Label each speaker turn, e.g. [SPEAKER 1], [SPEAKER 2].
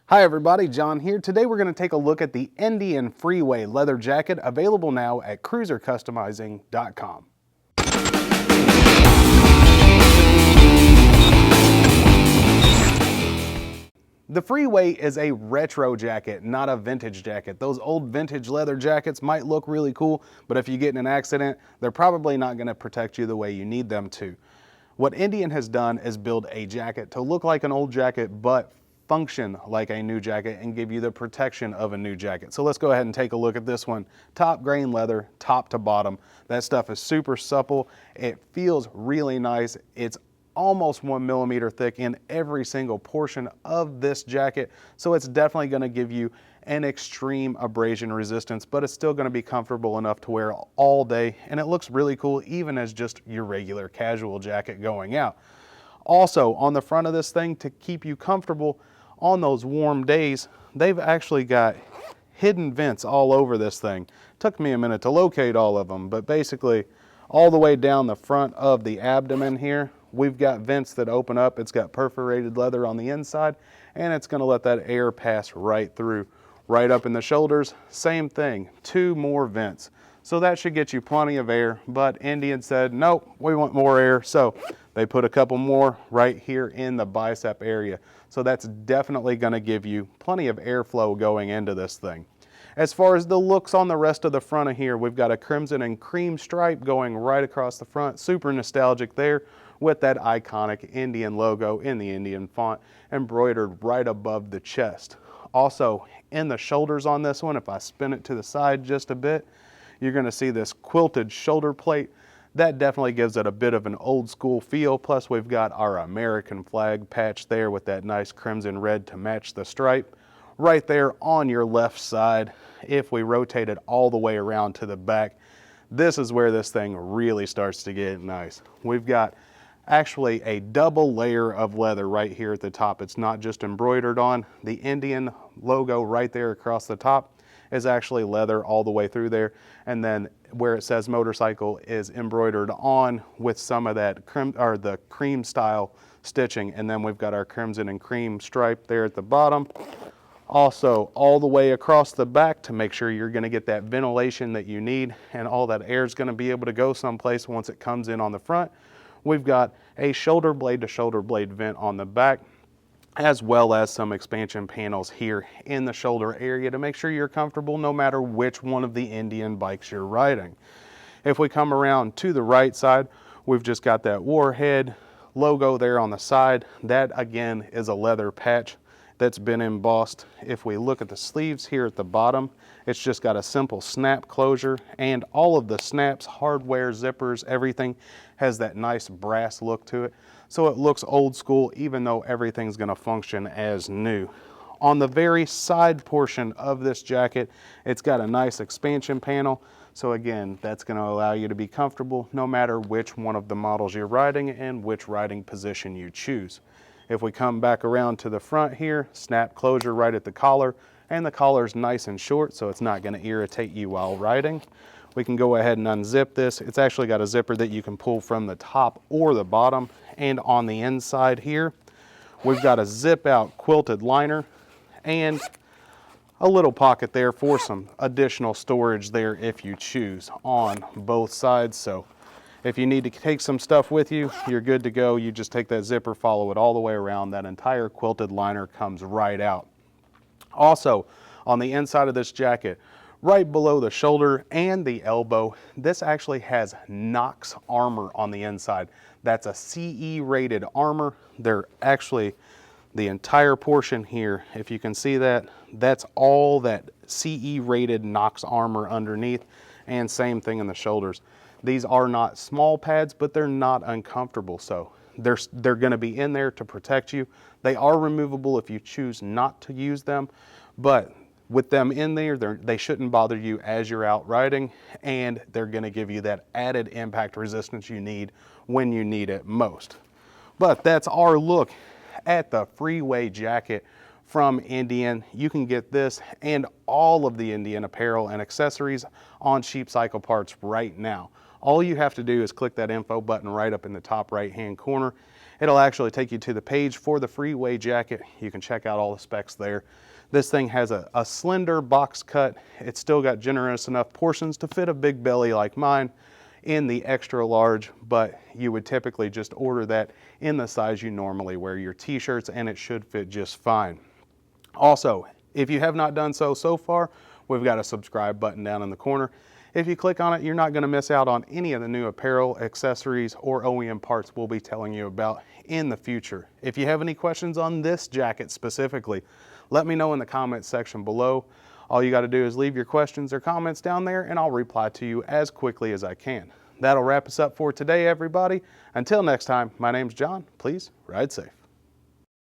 [SPEAKER 1] Hi everybody, John here. Today we're going to take a look at the Indian Freeway leather jacket, available now at cruisercustomizing.com. The Freeway is a retro jacket, not a vintage jacket. Those old vintage leather jackets might look really cool, but if you get in an accident, they're probably not going to protect you the way you need them to. What Indian has done is build a jacket to look like an old jacket, but function like a new jacket and give you the protection of a new jacket. So let's go ahead and take a look at this one. Top grain leather, top to bottom. That stuff is super supple. It feels really nice. It's almost 1 millimeter thick in every single portion of this jacket. So it's definitely going to give you an extreme abrasion resistance, but it's still going to be comfortable enough to wear all day. And it looks really cool even as just your regular casual jacket going out. Also, on the front of this thing, to keep you comfortable on those warm days, they've actually got hidden vents all over this thing. Took me a minute to locate all of them, but basically all the way down the front of the abdomen here, we've got vents that open up. It's got perforated leather on the inside, and it's going to let that air pass right through. Right up in the shoulders, same thing, 2 more vents. So that should get you plenty of air, but Indian said, nope, we want more air. So they put a couple more right here in the bicep area. So that's definitely going to give you plenty of airflow going into this thing. As far as the looks on the rest of the front of here, we've got a crimson and cream stripe going right across the front. Super nostalgic there with that iconic Indian logo in the Indian font embroidered right above the chest. Also in the shoulders on this one, if I spin it to the side just a bit, you're going to see this quilted shoulder plate. That definitely gives it a bit of an old school feel. Plus we've got our American flag patch there with that nice crimson red to match the stripe. Right there on your left side, if we rotate it all the way around to the back, this is where this thing really starts to get nice. We've got actually a double layer of leather right here at the top. It's not just embroidered on. The Indian logo right there across the top is actually leather all the way through there, and then where it says motorcycle is embroidered on with some of that cream style stitching, and then we've got our crimson and cream stripe there at the bottom. Also all the way across the back to make sure you're going to get that ventilation that you need, and all that air is going to be able to go someplace once it comes in on the front. We've got a shoulder blade to shoulder blade vent on the back, as well as some expansion panels here in the shoulder area to make sure you're comfortable no matter which one of the Indian bikes you're riding. If we come around to the right side, we've just got that Warhead logo there on the side. That again is a leather patch that's been embossed. If we look at the sleeves here at the bottom, it's just got a simple snap closure, and all of the snaps, hardware, zippers, everything has that nice brass look to it. So it looks old school even though everything's going to function as new. On the very side portion of this jacket, it's got a nice expansion panel. So again, that's going to allow you to be comfortable no matter which one of the models you're riding and which riding position you choose. If we come back around to the front here, snap closure right at the collar, and the collar's nice and short so it's not going to irritate you while riding. We can go ahead and unzip this. It's actually got a zipper that you can pull from the top or the bottom, and on the inside here, we've got a zip out quilted liner and a little pocket there for some additional storage there if you choose on both sides. So if you need to take some stuff with you, you're good to go. You just take that zipper, follow it all the way around. That entire quilted liner comes right out. Also, on the inside of this jacket, right below the shoulder and the elbow, this actually has Knox Armour on the inside. That's a CE rated armor. They're actually the entire portion here, if you can see that, that's all that CE rated Knox Armour underneath, and same thing in the shoulders. These are not small pads, but they're not uncomfortable, so they're going to be in there to protect you. They are removable if you choose not to use them, but with them in there, they shouldn't bother you as you're out riding, and they're going to give you that added impact resistance you need when you need it most. But that's our look at the Freeway Jacket from Indian. You can get this and all of the Indian apparel and accessories on Cheap Cycle Parts right now. All you have to do is click that info button right up in the top right hand corner, it'll actually take you to the page for the Freeway Jacket. You can check out all the specs there. This thing has a slender box cut. It's still got generous enough portions to fit a big belly like mine in the extra large, but you would typically just order that in the size you normally wear your t-shirts, and it should fit just fine. Also, if you have not done so far, we've got a subscribe button down in the corner. If you click on it, you're not going to miss out on any of the new apparel, accessories, or OEM parts we'll be telling you about in the future. If you have any questions on this jacket specifically, let me know in the comments section below. All you got to do is leave your questions or comments down there, and I'll reply to you as quickly as I can. That'll wrap us up for today, everybody. Until next time, my name's John. Please ride safe.